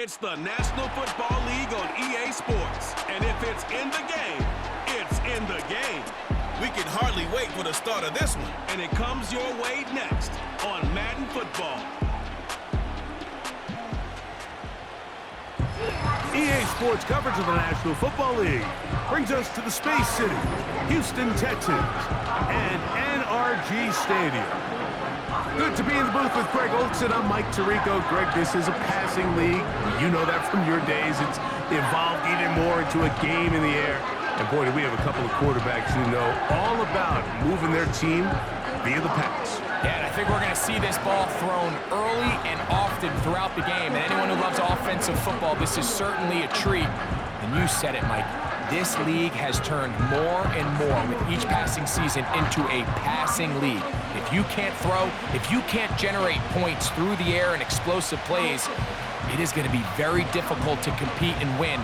It's the National Football League on EA Sports. And if it's in the game, it's in the game. We can hardly wait for the start of this one. And it comes your way next on Madden Football. EA Sports coverage of the National Football League brings us to the Space City, Houston, Texas, and NRG Stadium. Good to be in the booth with Greg Olson. I'm Mike Tirico. Greg, this is a passing league. You know that from your days. It's evolved even more into a game in the air. And boy, do we have a couple of quarterbacks who know all about moving their team via the pass. Yeah, and I think we're going to see this ball thrown early and often throughout the game. And anyone who loves offensive football, this is certainly a treat. And you said it, Mike. This league has turned more and more with each passing season into a passing league. If you can't throw, if you can't generate points through the air and explosive plays, it is going to be very difficult to compete and win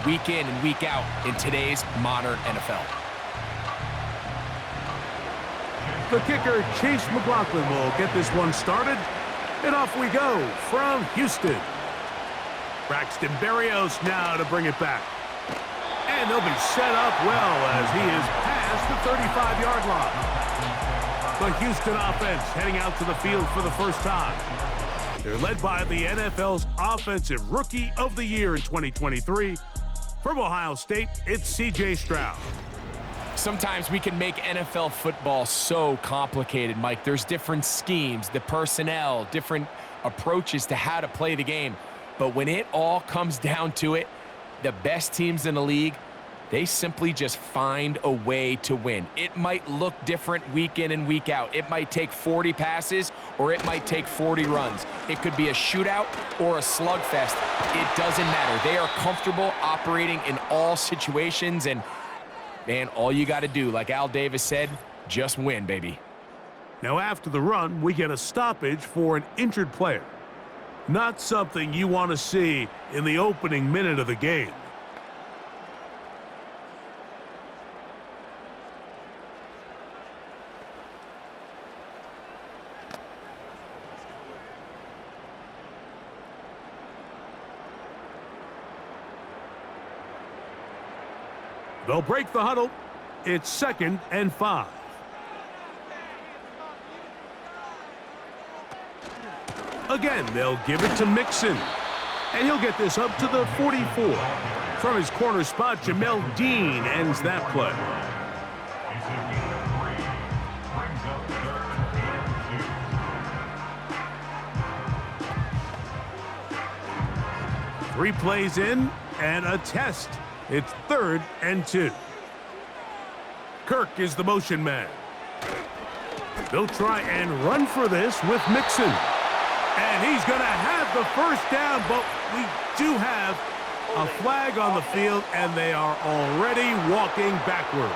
week in and week out in today's modern NFL. The kicker, Chase McLaughlin, will get this one started. And off we go from Houston. Braxton Berrios now to bring it back. And they'll be set up well as he is past the 35-yard line. The Houston offense heading out to the field for the first time. They're led by the NFL's Offensive Rookie of the Year in 2023. From Ohio State, it's C.J. Stroud. Sometimes we can make NFL football so complicated, Mike. There's different schemes, the personnel, different approaches to how to play the game. But when it all comes down to it, the best teams in the league, they simply just find a way to win. It might look different week in and week out. It might take 40 passes or it might take 40 runs. It could be a shootout or a slugfest. It doesn't matter. They are comfortable operating in all situations, and man, all you got to do, like Al Davis said, just win, baby. Now after the run, we get a stoppage for an injured player. Not something you want to see in the opening minute of the game. They'll break the huddle. It's 2nd and 5. Again, they'll give it to Mixon. And he'll get this up to the 44. From his corner spot, Jamel Dean ends that play. Three plays in and a test. It's 3rd and 2. Kirk is the motion man. They'll try and run for this with Mixon. And he's going to have the first down, but we do have a flag on the field, and they are already walking backwards.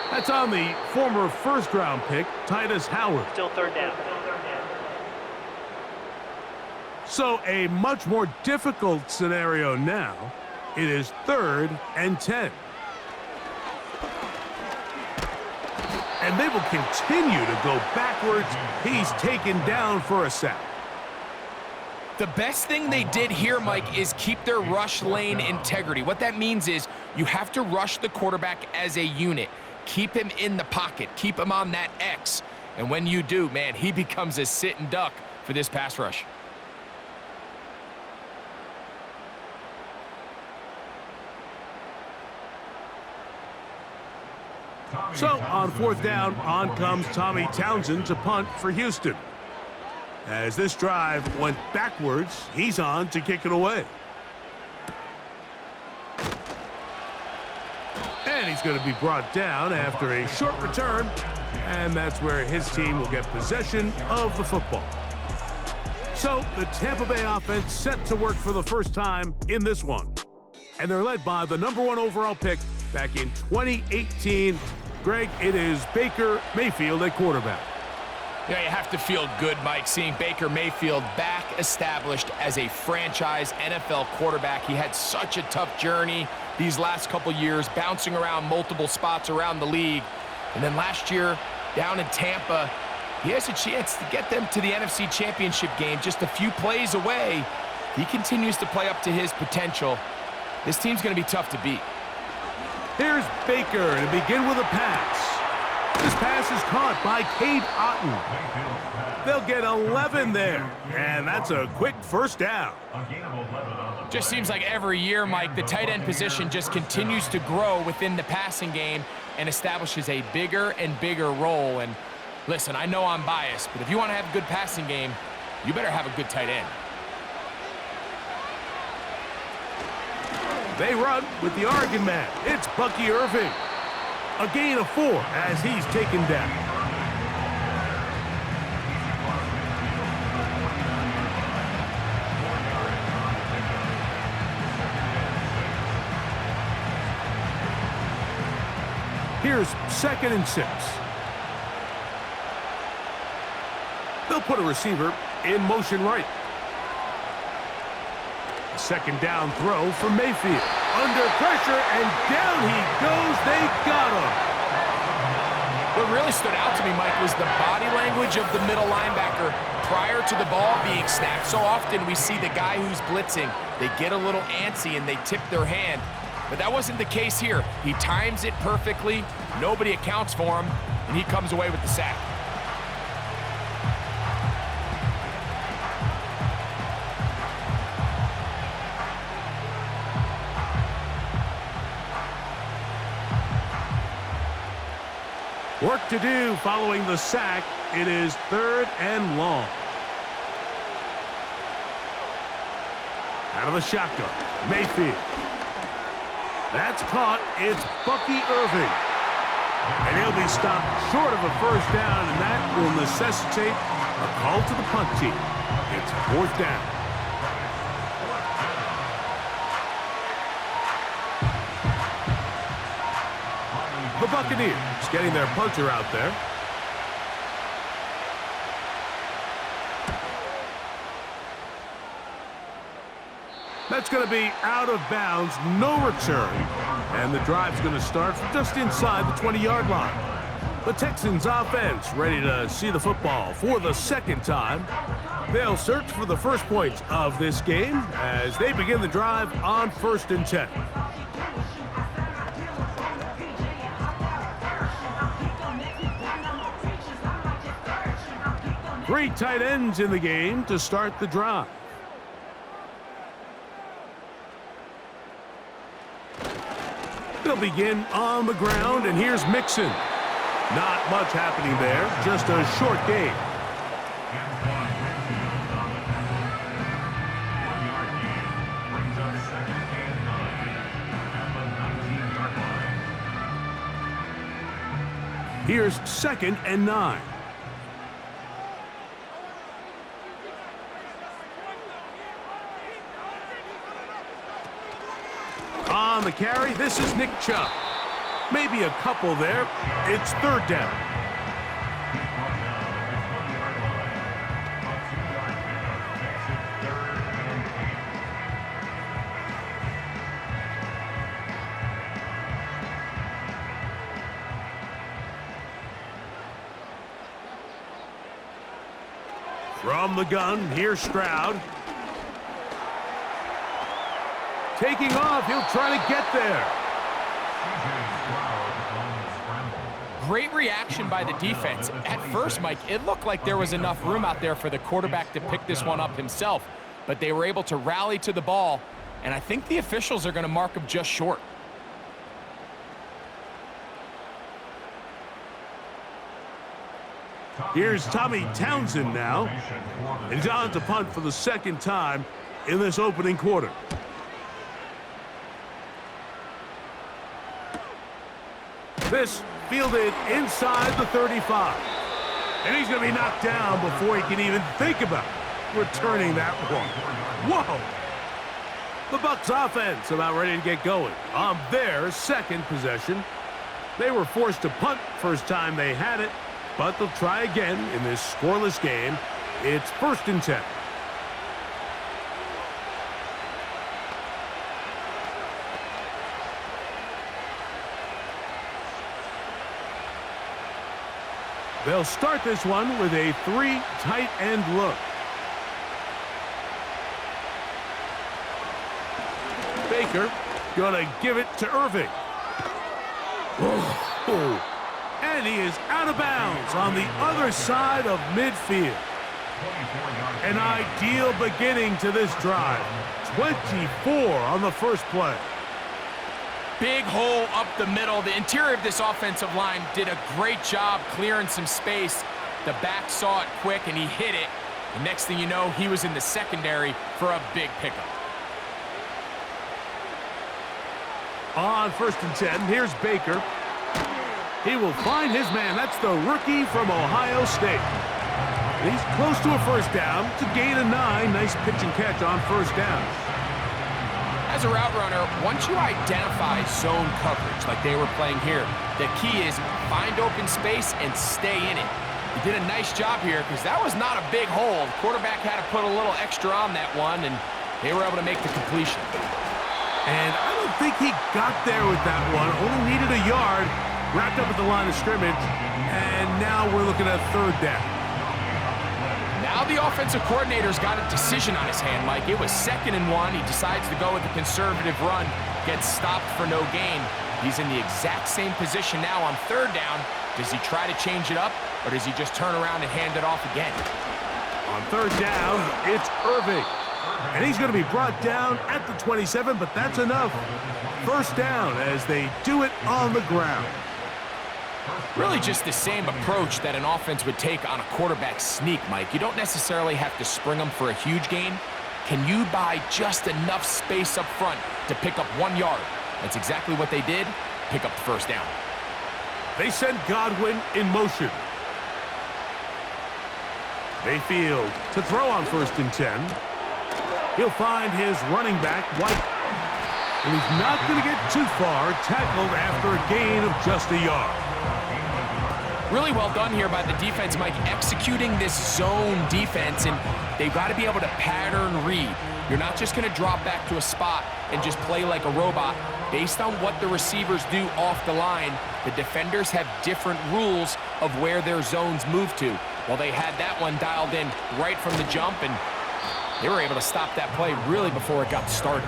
That's on the former first-round pick, Titus Howard. Still 3rd down. So a much more difficult scenario now. It is 3rd and 10. And they will continue to go backwards. He's taken down for a sack. The best thing they did here, Mike, is keep their rush lane integrity. What that means is you have to rush the quarterback as a unit. Keep him in the pocket. Keep him on that X. And when you do, man, he becomes a sit and duck for this pass rush. So on 4th down, on comes Tommy Townsend to punt for Houston. As this drive went backwards, he's on to kick it away. And he's going to be brought down after a short return, and that's where his team will get possession of the football. So the Tampa Bay offense set to work for the first time in this one. And they're led by the #1 overall pick back in 2018. Greg, it is Baker Mayfield at quarterback. Yeah, you have to feel good, Mike, seeing Baker Mayfield back established as a franchise NFL quarterback. He had such a tough journey these last couple years, bouncing around multiple spots around the league. And then last year, down in Tampa, he has a chance to get them to the NFC Championship game just a few plays away. If he continues to play up to his potential, this team's going to be tough to beat. Here's Baker to begin with a pass. This pass is caught by Cade Otton. They'll get 11 there, and that's a quick first down. Just seems like every year, Mike, the tight end position just continues to grow within the passing game and establishes a bigger and bigger role. And listen, I know I'm biased, but if you want to have a good passing game, you better have a good tight end. They run with the Oregon man. It's Bucky Irving. A gain of 4 as he's taken down. Here's 2nd and 6. They'll put a receiver in motion right. A 2nd down throw for Mayfield. Under pressure, and down he goes. They got him. What really stood out to me, Mike, was the body language of the middle linebacker prior to the ball being snapped. So often we see the guy who's blitzing, they get a little antsy and they tip their hand. But that wasn't the case here. He times it perfectly, nobody accounts for him, and he comes away with the sack. Work to do following the sack. It is 3rd and long. Out of the shotgun, Mayfield. That's caught. It's Bucky Irving. And he'll be stopped short of a first down, and that will necessitate a call to the punt team. It's 4th down. The Buccaneers getting their punter out there. That's going to be out of bounds, no return. And the drive's going to start from just inside the 20-yard line. The Texans offense ready to see the football for the 2nd time. They'll search for the first points of this game as they begin the drive on 1st and 10. Three tight ends in the game to start the drive. They'll begin on the ground, and here's Mixon. Not much happening there, just a short gain. Here's 2nd and 9. On the carry, this is Nick Chubb. Maybe a couple there. It's 3rd down. From the gun, here's Stroud. Taking off, he'll try to get there. Great reaction by the defense. At first, Mike, it looked like there was enough room out there for the quarterback to pick this one up himself, but they were able to rally to the ball, and I think the officials are going to mark him just short. Here's Tommy Townsend now. And he's on to punt for the 2nd time in this opening quarter. This fielded inside the 35. And he's going to be knocked down before he can even think about returning that one. Whoa! The Bucs offense about ready to get going on their 2nd possession. They were forced to punt first time they had it, but they'll try again in this scoreless game. It's 1st and 10. They'll start this one with a 3 tight end look. Baker gonna give it to Irving. Oh. And he is out of bounds on the other side of midfield. An ideal beginning to this drive. 24 on the first play. Big hole up the middle. The interior of this offensive line did a great job clearing some space. The back saw it quick, and he hit it. The next thing you know, he was in the secondary for a big pickup. On 1st and 10, here's Baker. He will find his man. That's the rookie from Ohio State. He's close to a first down. It's a gain of 9. Nice pitch and catch on first down. As a route runner, once you identify zone coverage like they were playing here, the key is find open space and stay in it. He did a nice job here because that was not a big hole. The quarterback had to put a little extra on that one, and they were able to make the completion. And I don't think he got there with that one. Only needed a yard. Wrapped up at the line of scrimmage. And now we're looking at 3rd down. Now the offensive coordinator's got a decision on his hand, Mike. It was 2nd and 1. He decides to go with the conservative run. Gets stopped for no gain. He's in the exact same position now on 3rd down. Does he try to change it up, or does he just turn around and hand it off again? On 3rd down, it's Irving. And he's going to be brought down at the 27, but that's enough. 1st down as they do it on the ground. Really just the same approach that an offense would take on a quarterback sneak, Mike. You don't necessarily have to spring them for a huge gain. Can you buy just enough space up front to pick up 1 yard? That's exactly what they did. Pick up the 1st down. They send Godwin in motion. Mayfield to throw on 1st and 10. He'll find his running back, White. And he's not going to get too far, tackled after a gain of just a yard. Really well done here by the defense, Mike, executing this zone defense, and they've got to be able to pattern read. You're not just going to drop back to a spot and just play like a robot. Based on what the receivers do off the line, the defenders have different rules of where their zones move to. Well, they had that one dialed in right from the jump, and they were able to stop that play really before it got started.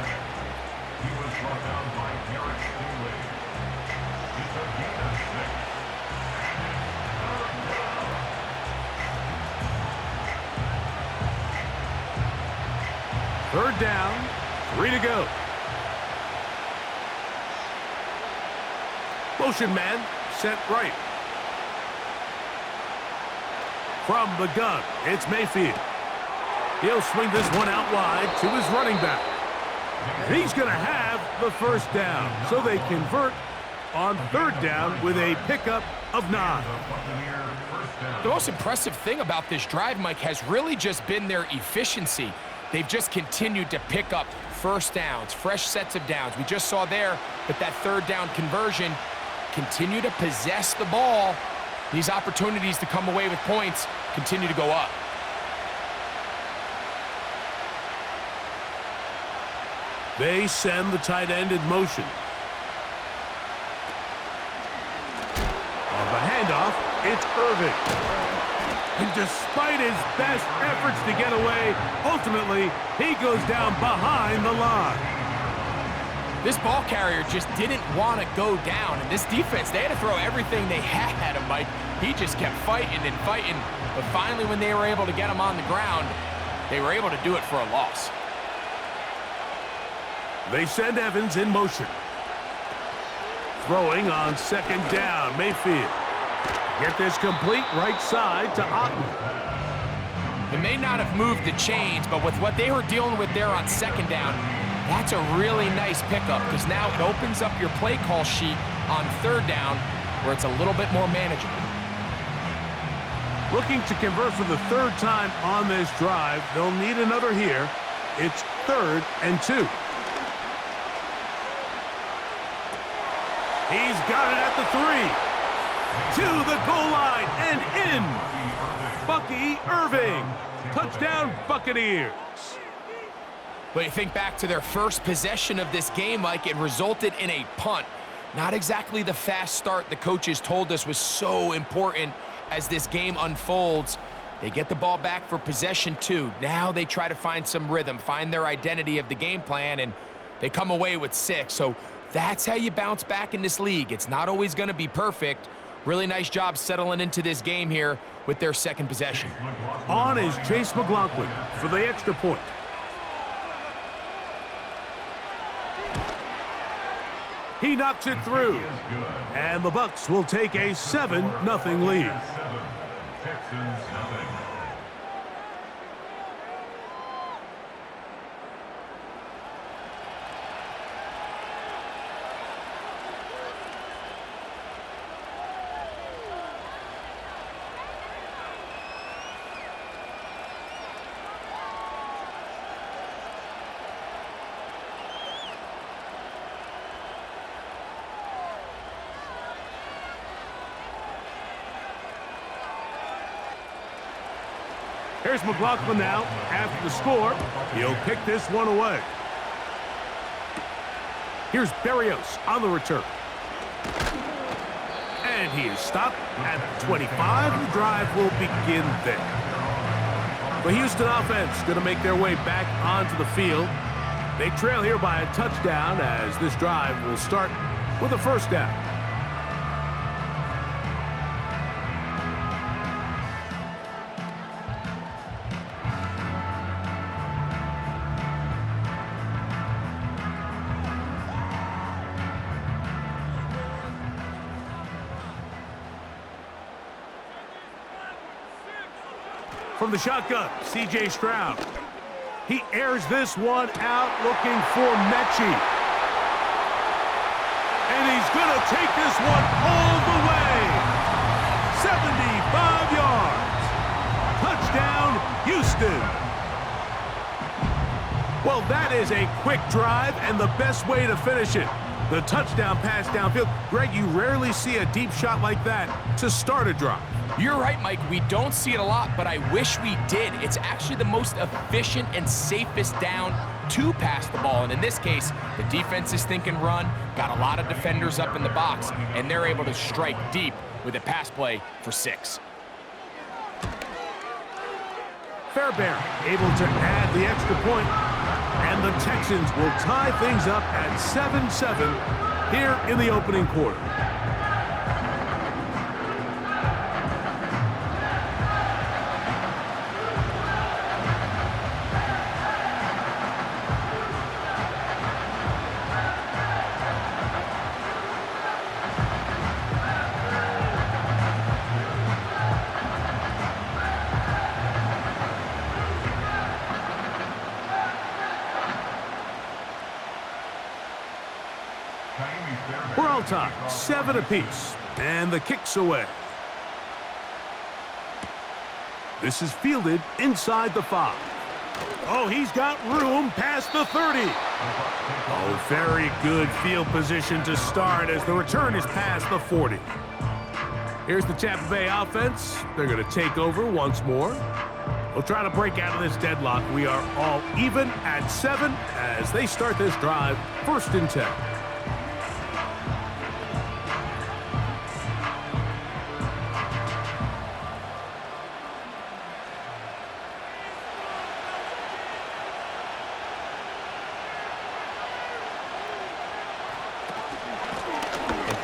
Third down, 3 to go. Motion man, set right. From the gun, it's Mayfield. He'll swing this one out wide to his running back. And he's going to have the 1st down. So they convert on 3rd down with a pickup of 9. The most impressive thing about this drive, Mike, has really just been their efficiency. They've just continued to pick up 1st downs, fresh sets of downs. We just saw there that 3rd down conversion, continue to possess the ball. These opportunities to come away with points continue to go up. They send the tight end in motion. On the handoff, it's Irving. And despite his best efforts to get away, ultimately, he goes down behind the line. This ball carrier just didn't want to go down. And this defense, they had to throw everything they had at him, Mike. He just kept fighting and fighting. But finally, when they were able to get him on the ground, they were able to do it for a loss. They send Evans in motion. Throwing on 2nd down, Mayfield. Get this complete right side to Otten. They may not have moved the chains, but with what they were dealing with there on 2nd down, that's a really nice pickup because now it opens up your play call sheet on 3rd down where it's a little bit more manageable. Looking to convert for the 3rd time on this drive. They'll need another here. It's 3rd and 2. He's got it at the 3. To the goal line and in. Bucky Irving. Touchdown Buccaneers. But you think back to their first possession of this game, Mike, it resulted in a punt. Not exactly the fast start the coaches told us was so important as this game unfolds. They get the ball back for possession 2. Now they try to find some rhythm, find their identity of the game plan, and They come away with 6. So that's how you bounce back in this league. It's not always going to be perfect. Really nice job settling into this game here with their second possession. On is Chase McLaughlin for the extra point. He knocks it through. And the Bucs will take a 7-0 lead. Here's McLaughlin now. After the score, he'll kick this one away. Here's Berrios on the return. And he is stopped at 25. The drive will begin there. The Houston offense going to make their way back onto the field. They trail here by a touchdown as this drive will start with a first down. From the shotgun, C.J. Stroud. He airs this one out looking for Mechie. And he's going to take this one all the way. 75 yards. Touchdown, Houston. Well, that is a quick drive and the best way to finish it. The touchdown pass downfield. Greg, you rarely see a deep shot like that to start a drive. You're right, Mike. We don't see it a lot, but I wish we did. It's actually the most efficient and safest down to pass the ball. And in this case, the defense is thinking run, got a lot of defenders up in the box, and they're able to strike deep with a pass play for 6. Fairbairn able to add the extra point, and the Texans will tie things up at 7-7 here in the opening quarter. We're all tied, 7 apiece, and the kick's away. This is fielded inside the 5. Oh, he's got room past the 30. Oh, very good field position to start as the return is past the 40. Here's the Tampa Bay offense. They're going to take over once more. We'll try to break out of this deadlock. We are all even at 7 as they start this drive, 1st and 10.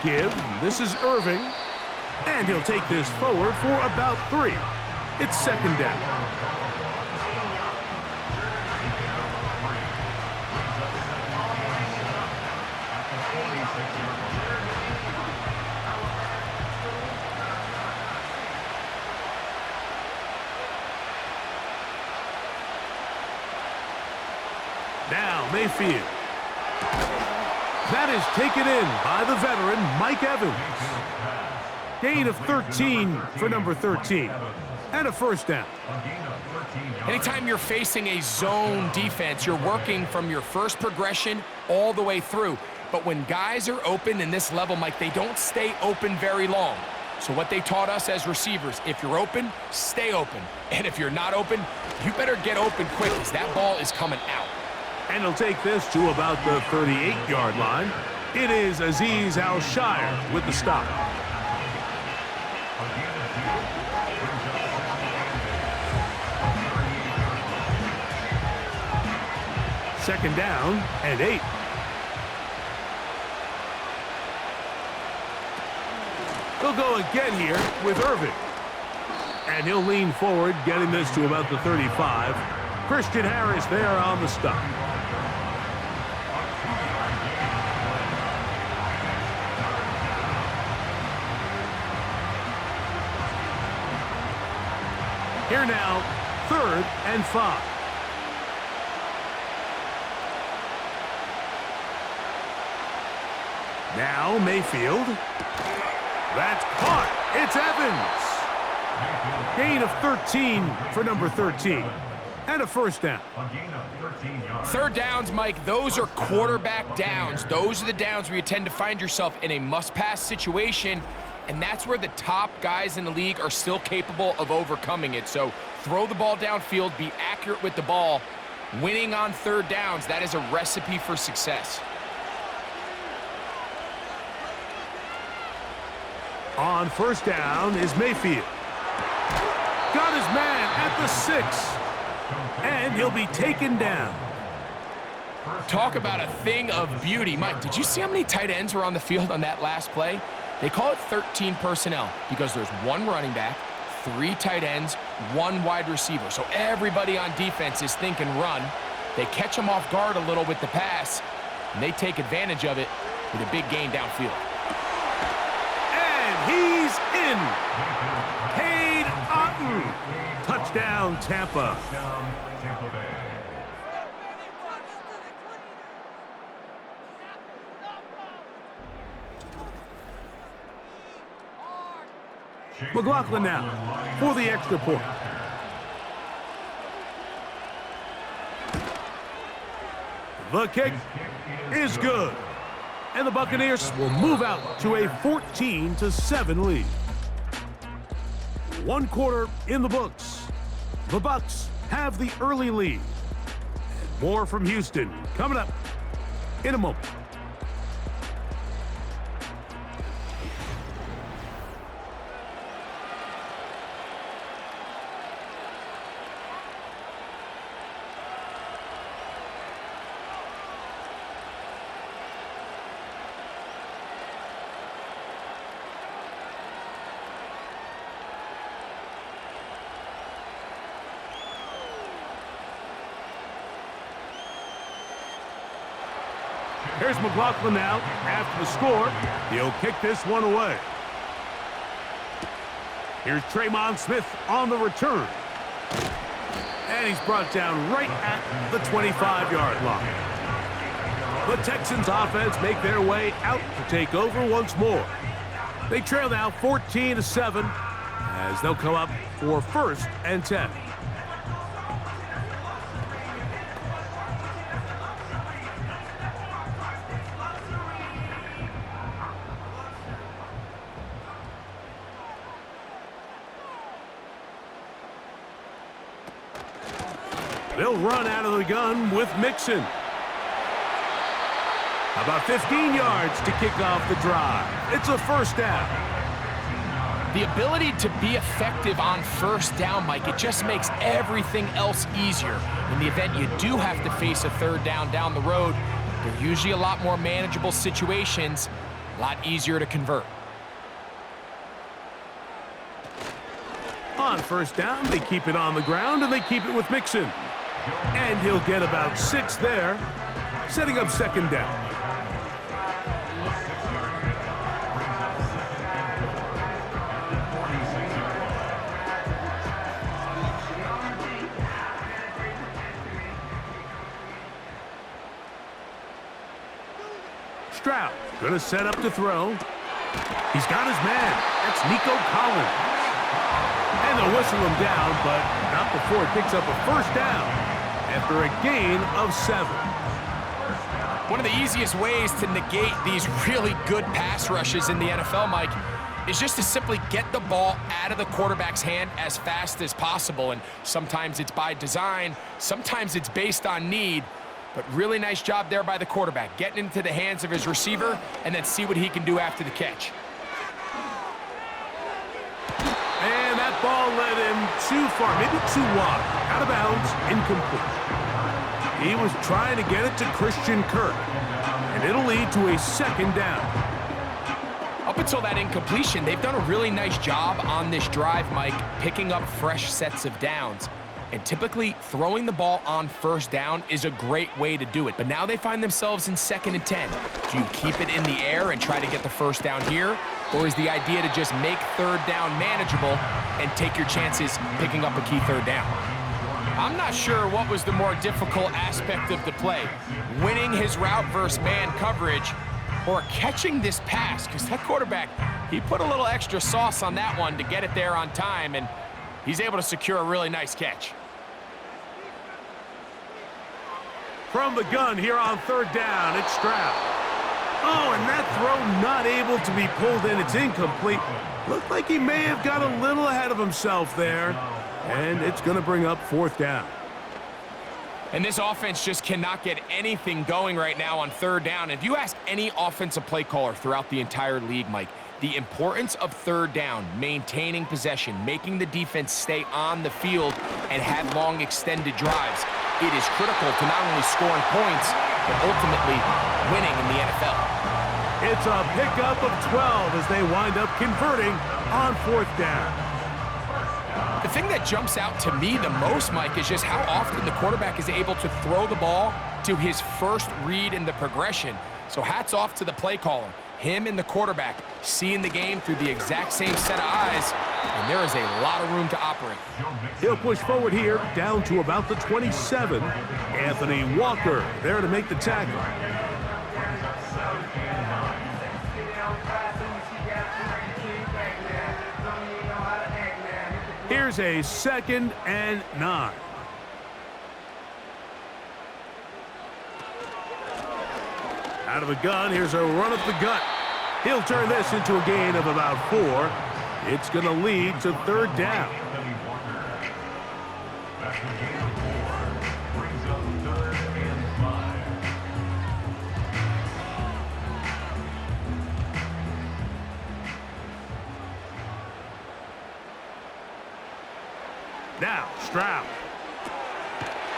Give. This is Irving. And he'll take this forward for about 3. It's 2nd down. Now Mayfield. That is taken in by the veteran, Mike Evans. Gain of 13 for number 13. And a 1st down. Anytime you're facing a zone defense, you're working from your first progression all the way through. But when guys are open in this level, Mike, they don't stay open very long. So what they taught us as receivers, if you're open, stay open. And if you're not open, you better get open quick because that ball is coming out. And he'll take this to about the 38-yard line. It is Azeez Al-Shire with the stop. Second down and 8. He'll go again here with Irving. And he'll lean forward, getting this to about the 35. Christian Harris there on the stop. Here now, 3rd and 5. Now Mayfield. That's caught. It's Evans. Gain of 13 for number 13. And a first down. Third downs, Mike, those are quarterback downs. Those are the downs where you tend to find yourself in a must-pass situation, and that's where the top guys in the league are still capable of overcoming it. So throw the ball downfield, be accurate with the ball. Winning on third downs, that is a recipe for success. On first down is Mayfield. Got his man at the 6. And he'll be taken down. Talk about a thing of beauty. Mike, did you see how many tight ends were on the field on that last play? They call it 13 personnel because there's 1 running back, 3 tight ends, 1 wide receiver. So everybody on defense is thinking run. They catch them off guard a little with the pass, and they take advantage of it with a big gain downfield. And he's in. Cade Otton. Touchdown, Tampa. McLaughlin now for the extra point. The kick is good. And the Buccaneers will move out to a 14-7 lead. 1 quarter in the books. The Bucs have the early lead. More from Houston coming up in a moment. Here's McLaughlin now. After the score, he'll kick this one away. Here's Tremon Smith on the return. And he's brought down right at the 25-yard line. The Texans offense make their way out to take over once more. They trail now 14-7 as they'll come up for 1st and 10. They'll run out of the gun with Mixon. About 15 yards to kick off the drive. It's a first down. The ability to be effective on first down, Mike, it just makes everything else easier. In the event you do have to face a third down the road, they're usually a lot more manageable situations, a lot easier to convert. On first down, they keep it on the ground, and they keep it with Mixon. And he'll get about 6 there, setting up 2nd down. Stroud gonna set up to throw. He's got his man. That's Nico Collins. And they'll whistle him down, but not before it picks up a first down after a gain of 7. One of the easiest ways to negate these really good pass rushes in the NFL, Mike, is just to simply get the ball out of the quarterback's hand as fast as possible. And sometimes it's by design, sometimes it's based on need, but really nice job there by the quarterback, getting into the hands of his receiver and then see what he can do after the catch. And that ball led him too far, maybe too wide. Out of bounds, incomplete. He was trying to get it to Christian Kirk, and it'll lead to a 2nd down. Up until that incompletion, they've done a really nice job on this drive, Mike, picking up fresh sets of downs. And typically, throwing the ball on first down is a great way to do it. But now they find themselves in 2nd and 10. Do you keep it in the air and try to get the first down here? Or is the idea to just make 3rd down manageable and take your chances picking up a key 3rd down? I'm not sure what was the more difficult aspect of the play. Winning his route versus man coverage or catching this pass, because that quarterback, he put a little extra sauce on that one to get it there on time, and he's able to secure a really nice catch. From the gun here on 3rd down, it's Stroud. Oh, and that throw not able to be pulled in. It's incomplete. Looked like he may have got a little ahead of himself there. And it's going to bring up 4th down. And this offense just cannot get anything going right now on 3rd down. If you ask any offensive play caller throughout the entire league, Mike, the importance of 3rd down, maintaining possession, making the defense stay on the field and have long extended drives, it is critical to not only scoring points, but ultimately winning in the NFL. It's a pickup of 12 as they wind up converting on 4th down. The thing that jumps out to me the most, Mike, is just how often the quarterback is able to throw the ball to his first read in the progression. So hats off to the play caller. Him and the quarterback seeing the game through the exact same set of eyes, and there is a lot of room to operate. He'll push forward here down to about the 27. Anthony Walker there to make the tackle. Here's a 2nd and 9. Out of the gun, here's a run up the gut. He'll turn this into a gain of about 4. It's going to lead to 3rd down. Now, Stroud.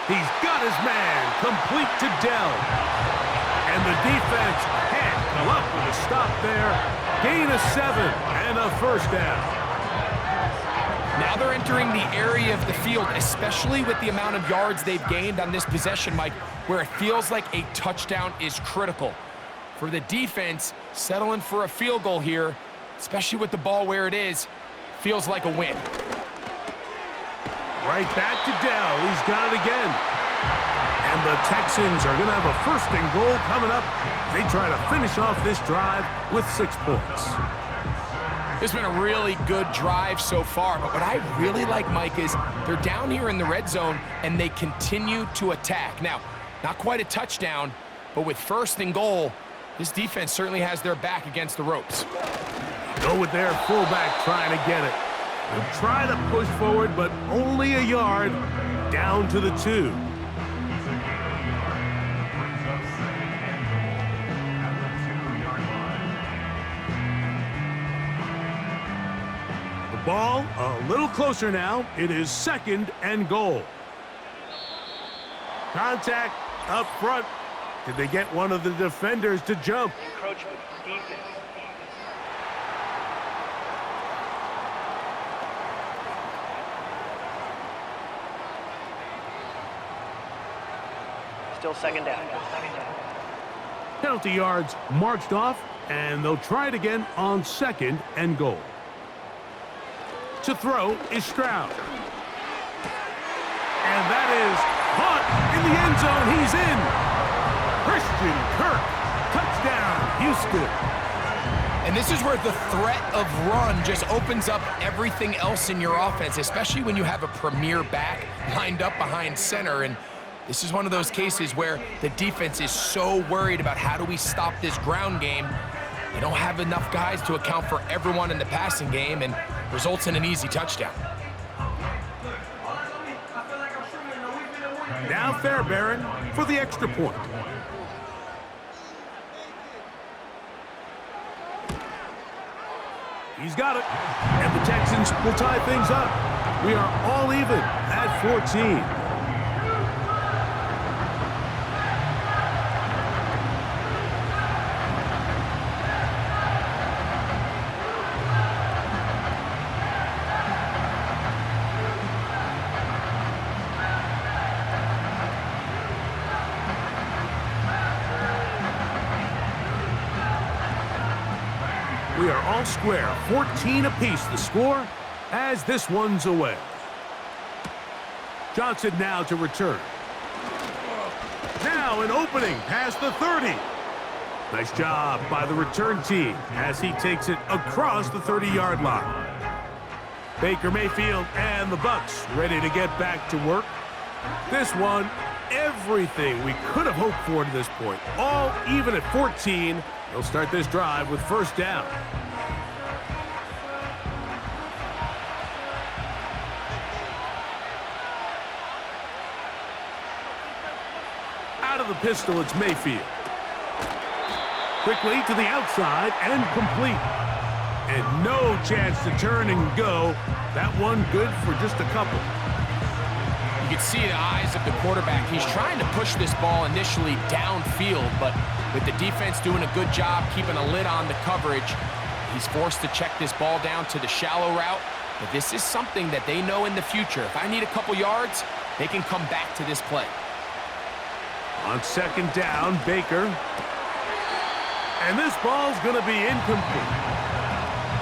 He's got his man complete to Dell. And the defense can't come up with a stop there. Gain of 7 and a 1st down. Now they're entering the area of the field, especially with the amount of yards they've gained on this possession, Mike, where it feels like a touchdown is critical. For the defense, settling for a field goal here, especially with the ball where it is, feels like a win. Right back to Dell. He's got it again. And the Texans are going to have a 1st and goal coming up. They try to finish off this drive with 6 points. It's been a really good drive so far, but what I really like, Mike, is they're down here in the red zone, and they continue to attack. Now, not quite a touchdown, but with 1st and goal, this defense certainly has their back against the ropes. Go with their fullback trying to get it. They'll try to push forward, but only a yard down to the 2. The ball a little closer now. It is 2nd and goal. Contact up front. Did they get one of the defenders to jump? Encroachment, defense. Still 2nd down. Penalty yards marched off, and they'll try it again on 2nd and goal. To throw is Stroud. And that is caught in the end zone. He's in. Christian Kirk. Touchdown, Houston. And this is where the threat of run just opens up everything else in your offense, especially when you have a premier back lined up behind center. And this is one of those cases where the defense is so worried about how do we stop this ground game. They don't have enough guys to account for everyone in the passing game, and results in an easy touchdown. Now Fairbairn for the extra point. He's got it. And the Texans will tie things up. We are all even at 14. We are all square. 14 apiece the score as this one's away. Johnson now to return. Now an opening past the 30. Nice job by the return team as he takes it across the 30-yard line. Baker Mayfield and the Bucs ready to get back to work. This one, everything we could have hoped for to this point. All even at 14. They'll start this drive with first down. Out of the pistol, it's Mayfield. Quickly to the outside and complete. And no chance to turn and go. That one good for just a couple. You can see the eyes of the quarterback. He's trying to push this ball initially downfield, but with the defense doing a good job keeping a lid on the coverage, he's forced to check this ball down to the shallow route. But this is something that they know in the future. If I need a couple yards, they can come back to this play. On second down, Baker. And this ball's going to be incomplete.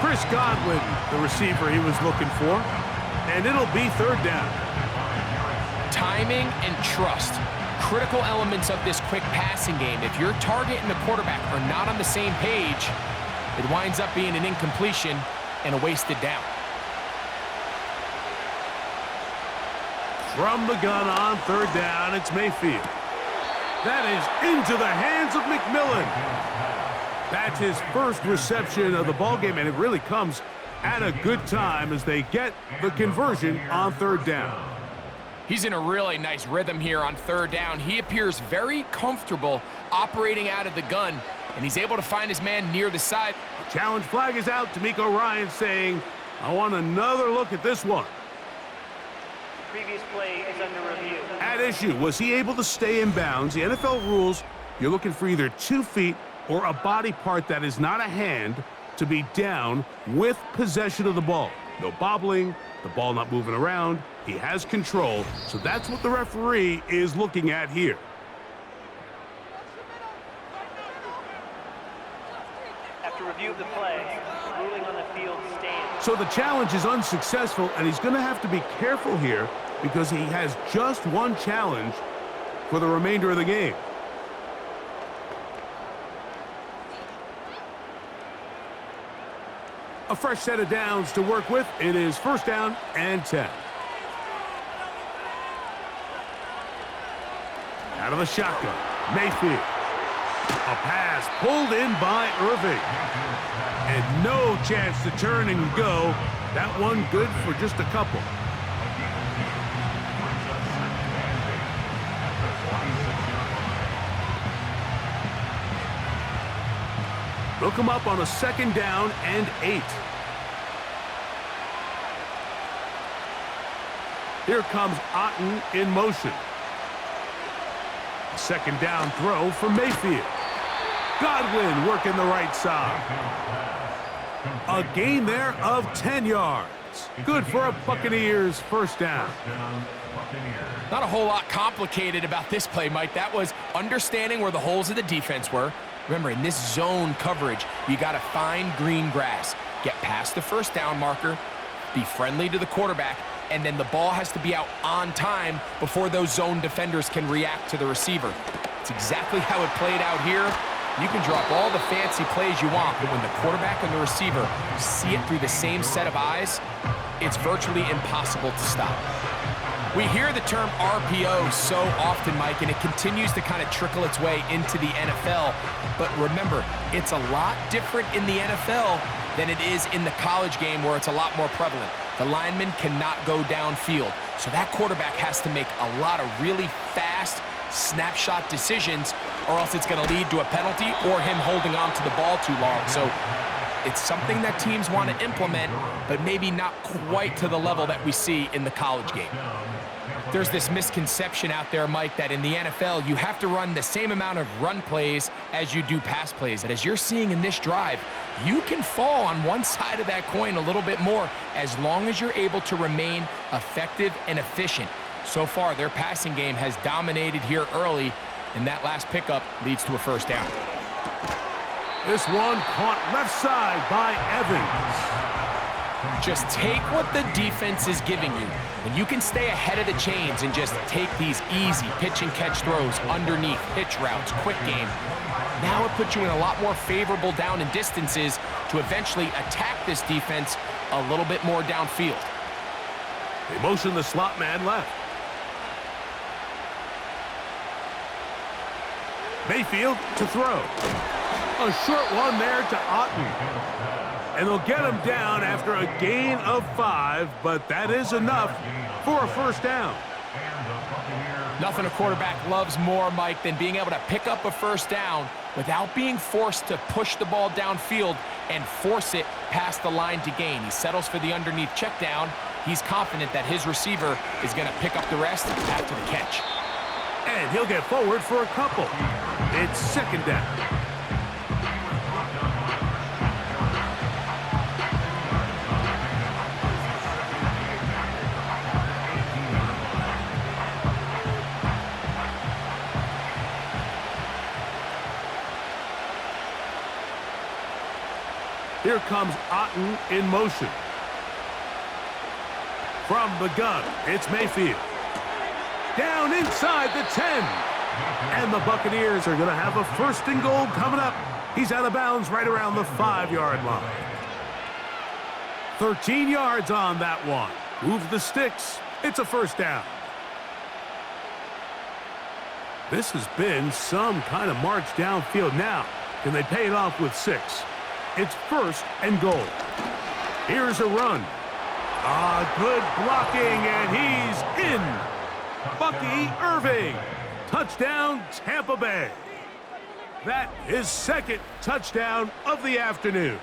Chris Godwin, the receiver he was looking for. And it'll be third down. Timing and trust, critical elements of this quick passing game. If your target and the quarterback are not on the same page, it winds up being an incompletion and a wasted down. From the gun on third down, it's Mayfield. That is into the hands of McMillan. That's his first reception of the ballgame, and it really comes at a good time as they get the conversion on third down. He's in a really nice rhythm here on third down. He appears very comfortable operating out of the gun, and he's able to find his man near the side. The challenge flag is out. D'Amico Ryan saying, I want another look at this one. Previous play is under review. At issue, was he able to stay in bounds? The NFL rules, you're looking for either 2 feet or a body part that is not a hand to be down with possession of the ball. No bobbling, the ball not moving around. He has control, so that's what the referee is looking at here. After review of the play, ruling on the field stands. So the challenge is unsuccessful, and he's going to have to be careful here because he has just one challenge for the remainder of the game. A fresh set of downs to work with. It is first down and 10. Out of the shotgun, Mayfield. A pass pulled in by Irving. And no chance to turn and go. That one good for just a couple. They'll come up on a second down and 8. Here comes Otten in motion. Second down throw for Mayfield. Godwin working the right side. A gain there of 10 yards. Good for a Buccaneers first down. Not a whole lot complicated about this play, Mike. That was understanding where the holes of the defense were. Remember, in this zone coverage, you got to find green grass. Get past the first down marker, be friendly to the quarterback, and then the ball has to be out on time before those zone defenders can react to the receiver. It's exactly how it played out here. You can drop all the fancy plays you want, but when the quarterback and the receiver see it through the same set of eyes, it's virtually impossible to stop. We hear the term RPO so often, Mike, and it continues to kind of trickle its way into the NFL. But remember, it's a lot different in the NFL than it is in the college game where it's a lot more prevalent. The lineman cannot go downfield. So that quarterback has to make a lot of really fast snapshot decisions, or else it's going to lead to a penalty or him holding on to the ball too long. So it's something that teams want to implement, but maybe not quite to the level that we see in the college game. There's this misconception out there, Mike, that in the NFL, you have to run the same amount of run plays as you do pass plays. And as you're seeing in this drive, you can fall on one side of that coin a little bit more as long as you're able to remain effective and efficient. So far, their passing game has dominated here early, and that last pickup leads to a first down. This one caught left side by Evans. Just take what the defense is giving you. And you can stay ahead of the chains and just take these easy pitch and catch throws underneath, hitch routes, quick game. Now it puts you in a lot more favorable down and distances to eventually attack this defense a little bit more downfield. They motion the slot man left. Mayfield to throw. A short one there to Otten. And they'll get him down after a gain of 5, but that is enough for a first down. Nothing a quarterback loves more, Mike, than being able to pick up a first down without being forced to push the ball downfield and force it past the line to gain. He settles for the underneath check down. He's confident that his receiver is going to pick up the rest after the catch. And he'll get forward for a couple. It's second down. Here comes Otten in motion. From the gun, it's Mayfield. Down inside the 10. And the Buccaneers are going to have a first and goal coming up. He's out of bounds right around the 5-yard line. 13 yards on that one. Move the sticks. It's a first down. This has been some kind of march downfield now. Can they pay it off with 6? It's first and goal. Here's a run. Good blocking, and he's in. Bucky Irving. Touchdown, Tampa Bay. That is second touchdown of the afternoon.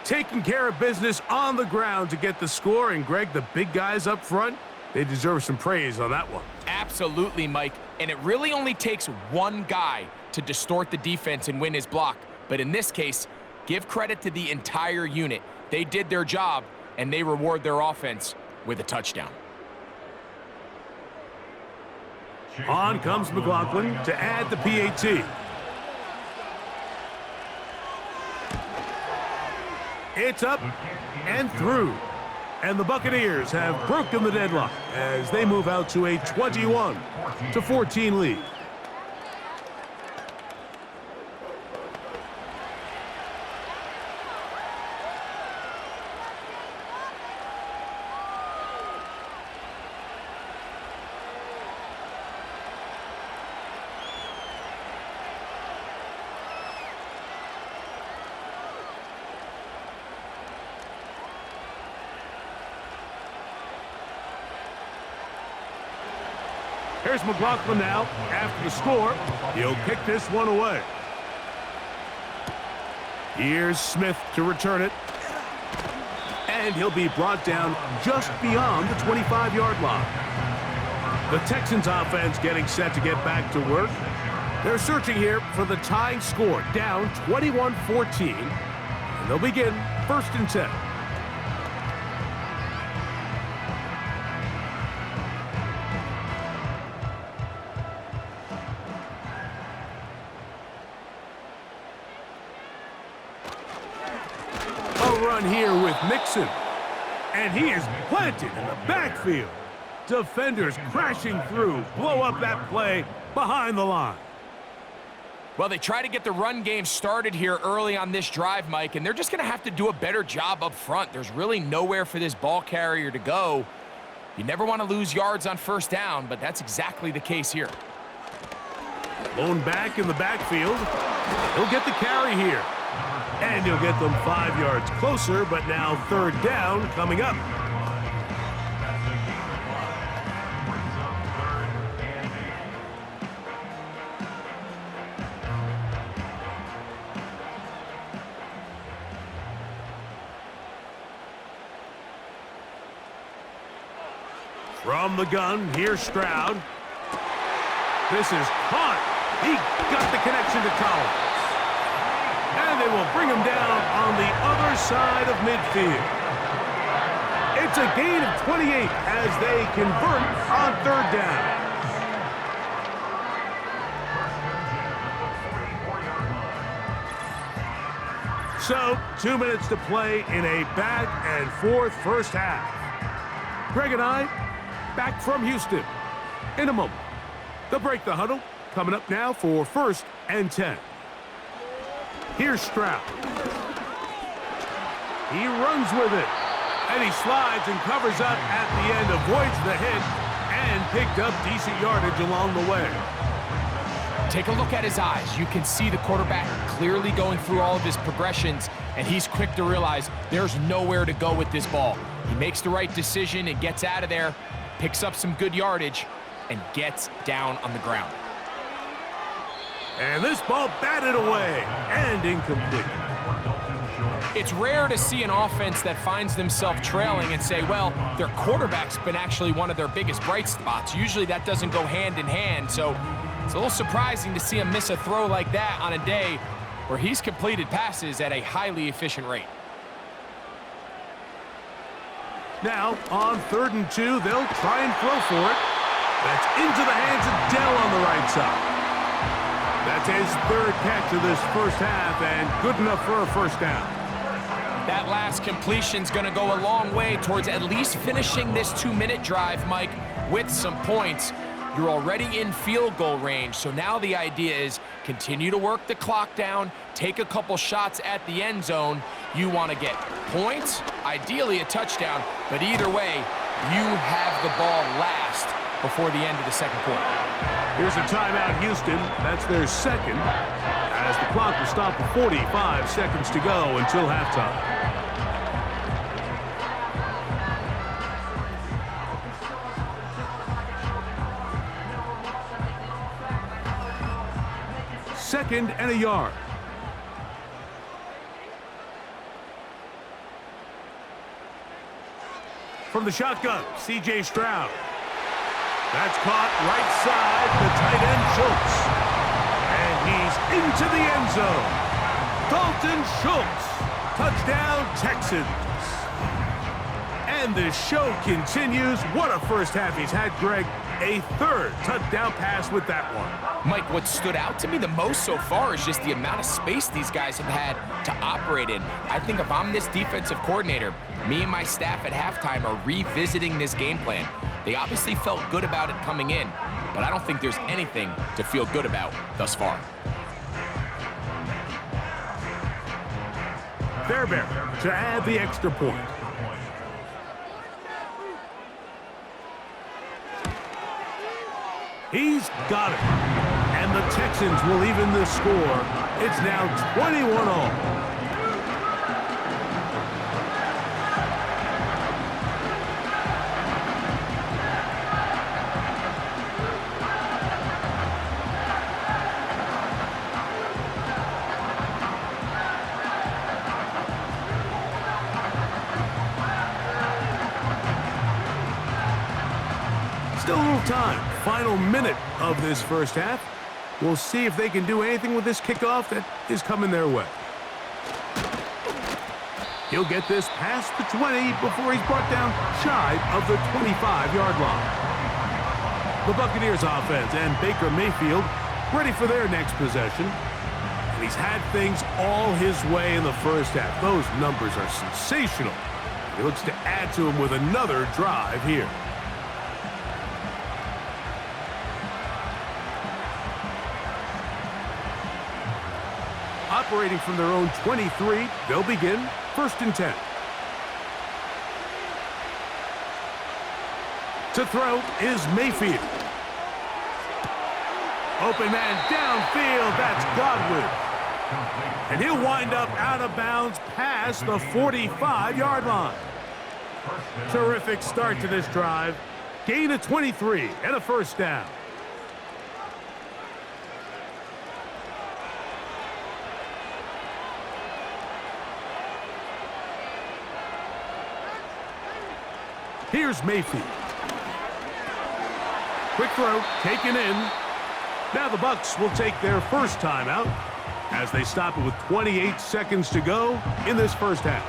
Taking care of business on the ground to get the score, and Greg, the big guys up front, they deserve some praise on that one. Absolutely, Mike. And it really only takes one guy to distort the defense and win his block. But in this case, give credit to the entire unit. They did their job, and they reward their offense with a touchdown. On comes McLaughlin to add the PAT. It's up and through. And the Buccaneers have broken the deadlock as they move out to a 21-14 lead. Here's McLaughlin now. After the score, he'll kick this one away. Here's Smith to return it. And he'll be brought down just beyond the 25-yard line. The Texans offense getting set to get back to work. They're searching here for the tying score, down 21-14. And they'll begin first and 10. Run here with Mixon, and he is planted in the backfield. Defenders crashing through, blow up that play behind the line. Well, they try to get the run game started here early on this drive, Mike, and they're just going to have to do a better job up front. There's really nowhere for this ball carrier to go. You never want to lose yards on first down, but that's exactly the case here. Blown back in the backfield. He'll get the carry here. And he'll get them 5 yards closer, but now third down coming up. From the gun, here's Stroud. This is caught. He got the connection to Collins. And they will bring him down on the other side of midfield. It's a gain of 28 as they convert on third down. So, 2 minutes to play in a back-and-forth first half. Greg and I, back from Houston in a moment. They'll break the huddle, coming up now for 1st and 10. Here's Stroud. He runs with it, and he slides and covers up at the end, avoids the hit, and picked up decent yardage along the way. Take a look at his eyes. You can see the quarterback clearly going through all of his progressions, and he's quick to realize there's nowhere to go with this ball. He makes the right decision and gets out of there, picks up some good yardage, and gets down on the ground. And this ball batted away and incomplete. It's rare to see an offense that finds themselves trailing and say, well, their quarterback's been actually one of their biggest bright spots. Usually that doesn't go hand in hand, so it's a little surprising to see him miss a throw like that on a day where he's completed passes at a highly efficient rate. Now, on 3rd and 2, they'll try and throw for it. That's into the hands of Dell on the right side. That's his 3rd catch of this first half, and good enough for a first down. That last completion's going to go a long way towards at least finishing this 2-minute drive, Mike, with some points. You're already in field goal range, so now the idea is continue to work the clock down, take a couple shots at the end zone. You want to get points, ideally a touchdown, but either way, you have the ball last before the end of the second quarter. Here's a timeout, Houston. That's their second, as the clock will stop with 45 seconds to go until halftime. Second and a yard. From the shotgun, C.J. Stroud. That's caught right side, the tight end Schultz. And he's into the end zone. Dalton Schultz. Touchdown, Texans. And the show continues. What a first half he's had, Greg. A 3rd touchdown pass with that one. Mike, what stood out to me the most so far is just the amount of space these guys have had to operate in. I think if I'm this defensive coordinator, me and my staff at halftime are revisiting this game plan. They obviously felt good about it coming in, but I don't think there's anything to feel good about thus far. Fairbairn to add the extra point. He's got it. And the Texans will even the score. It's now 21-all. Still a little time. Final minute of this first half. We'll see if they can do anything with this kickoff that is coming their way. He'll get this past the 20 before he's brought down shy of the 25-yard line. The Buccaneers offense and Baker Mayfield ready for their next possession. And he's had things all his way in the first half. Those numbers are sensational. He looks to add to them with another drive here. Operating from their own 23, they'll begin 1st and 10. To throw is Mayfield. Open man downfield, that's Godwin. And he'll wind up out of bounds past the 45-yard line. Terrific start to this drive. Gain of 23 and a first down. Here's Mayfield. Quick throw, taken in. Now the Bucs will take their first timeout as they stop it with 28 seconds to go in this first half.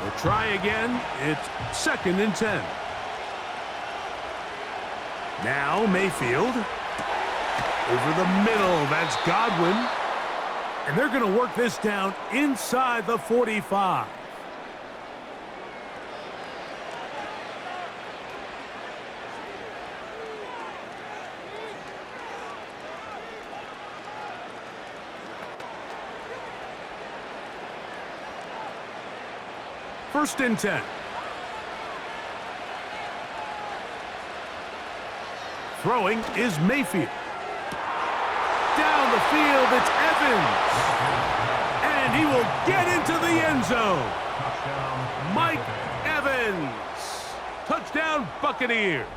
They'll try again. It's 2nd and 10. Now Mayfield. Over the middle, that's Godwin. And they're going to work this down inside the 45. First and 10. Throwing is Mayfield. Down the field, it's Evans. And he will get into the end zone. Mike Evans. Touchdown, Buccaneers.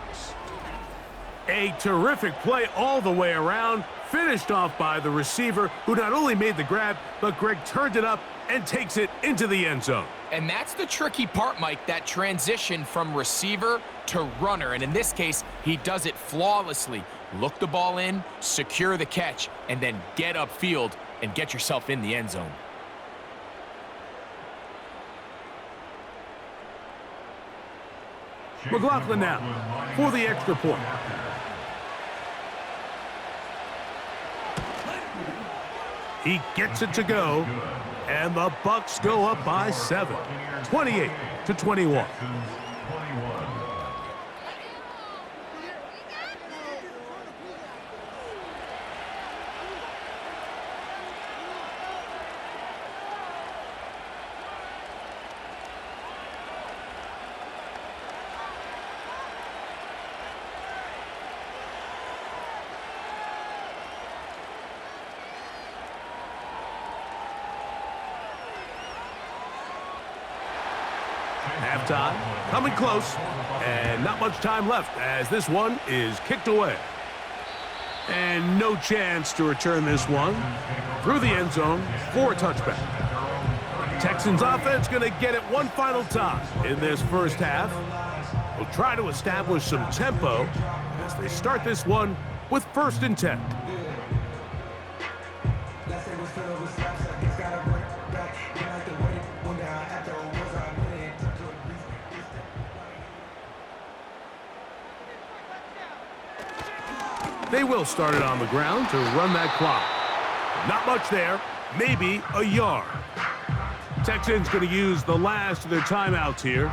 A terrific play all the way around, finished off by the receiver, who not only made the grab, but Greg turned it up and takes it into the end zone. And that's the tricky part, Mike, that transition from receiver to runner. And in this case, he does it flawlessly. Look the ball in, secure the catch, and then get upfield and get yourself in the end zone. McLaughlin now for the extra point. He gets it to go, and the Bucs go up by 7, 28-21. Halftime, coming close, and not much time left as this one is kicked away. And no chance to return this one through the end zone for a touchback. Texans offense going to get it one final time in this first half. We'll try to establish some tempo as they start this one with 1st and 10. They will start it on the ground to run that clock. Not much there, maybe a yard. Texans going to use the last of their timeouts here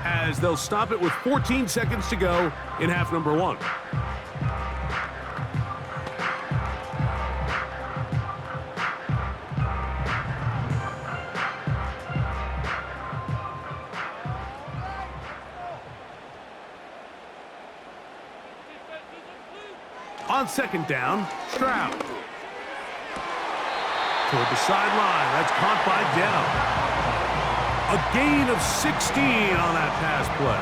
as they'll stop it with 14 seconds to go in half number 1. On 2nd down, Stroud. Toward the sideline, that's caught by Dell. A gain of 16 on that pass play.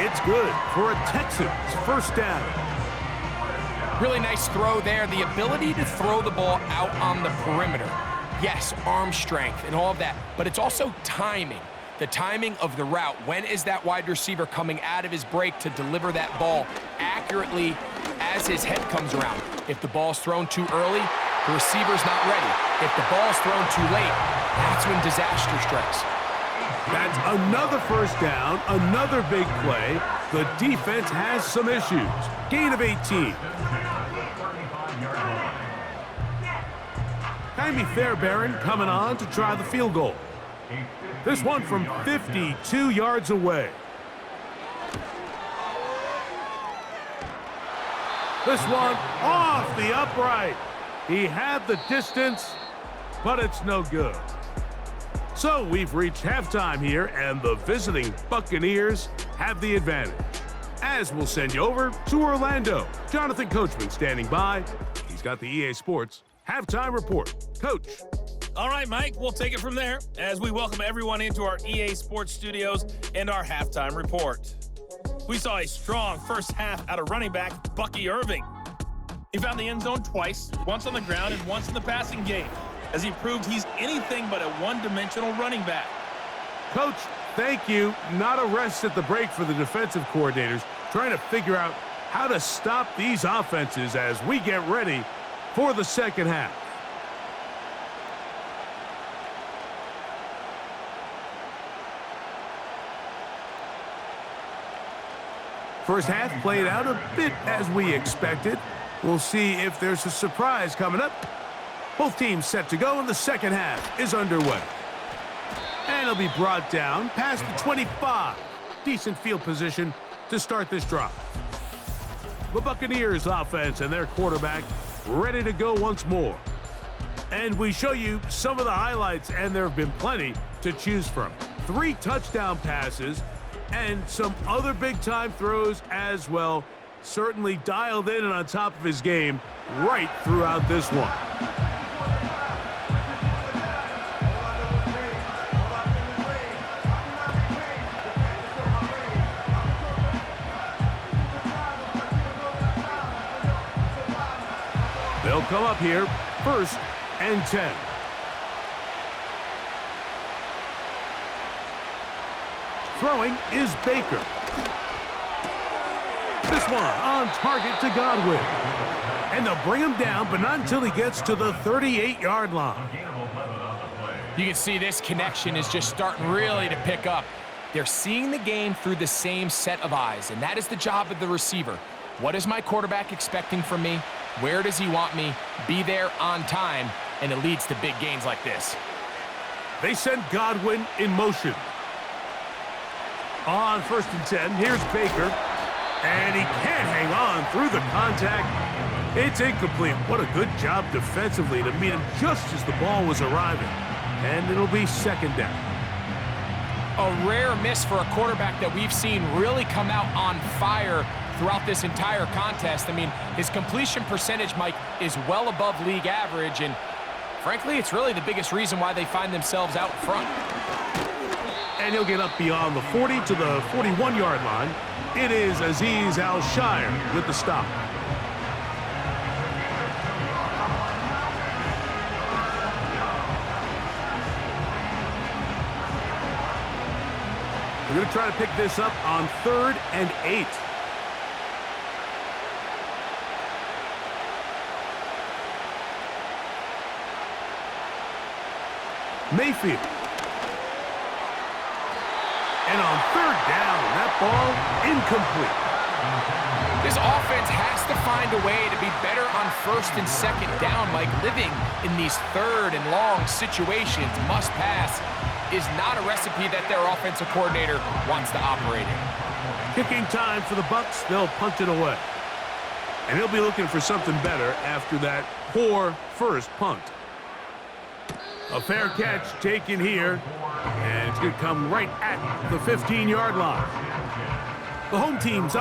It's good for a Texans 1st down. Really nice throw there. The ability to throw the ball out on the perimeter. Yes, arm strength and all of that, but it's also timing. The timing of the route. When is that wide receiver coming out of his break to deliver that ball accurately as his head comes around? If the ball's thrown too early, the receiver's not ready. If the ball's thrown too late, that's when disaster strikes. That's another 1st down, another big play. The defense has some issues. Gain of 18. Jaime Fairbairn coming on to try the field goal. This one from 52 yards away. This one off the upright. He had the distance, but it's no good. So we've reached halftime here, and the visiting Buccaneers have the advantage. As we'll send you over to Orlando. Jonathan Coachman standing by. He's got the EA Sports halftime report. Coach. All right, Mike, we'll take it from there as we welcome everyone into our EA Sports studios and our halftime report. We saw a strong first half out of running back Bucky Irving. He found the end zone twice, once on the ground and once in the passing game, as he proved he's anything but a one-dimensional running back. Coach, thank you. Not a rest at the break for the defensive coordinators, trying to figure out how to stop these offenses as we get ready for the second half. First half played out a bit as we expected. We'll see if there's a surprise coming up. Both teams set to go, and the second half is underway. And it'll be brought down past the 25. Decent field position to start this drive. The Buccaneers offense and their quarterback ready to go once more. And we show you some of the highlights, and there have been plenty to choose from. 3 touchdown passes and some other big-time throws as well. Certainly dialed in and on top of his game right throughout this one. They'll come up here, 1st and 10. Throwing is Baker. This one on target to Godwin. And they'll bring him down, but not until he gets to the 38-yard line. You can see this connection is just starting really to pick up. They're seeing the game through the same set of eyes, and that is the job of the receiver. What is my quarterback expecting from me? Where does he want me? Be there on time, and it leads to big gains like this. They send Godwin in motion. On 1st and 10, here's Baker. And he can't hang on through the contact. It's incomplete. What a good job defensively to meet him just as the ball was arriving. And it'll be 2nd down. A rare miss for a quarterback that we've seen really come out on fire throughout this entire contest. I mean, his completion percentage, Mike, is well above league average, and frankly, it's really the biggest reason why they find themselves out front. And he'll get up beyond the 40 to the 41-yard line. It is Azeez Al-Shire with the stop. We're going to try to pick this up on 3rd and 8. Mayfield. And on 3rd down, that ball incomplete. This offense has to find a way to be better on 1st and 2nd down, Mike. Living in these 3rd and long situations, must pass, is not a recipe that their offensive coordinator wants to operate in. Kicking time for the Bucs. They'll punt it away. And he'll be looking for something better after that poor first punt. A fair catch taken here, and it's going to come right at the 15-yard line. The home team's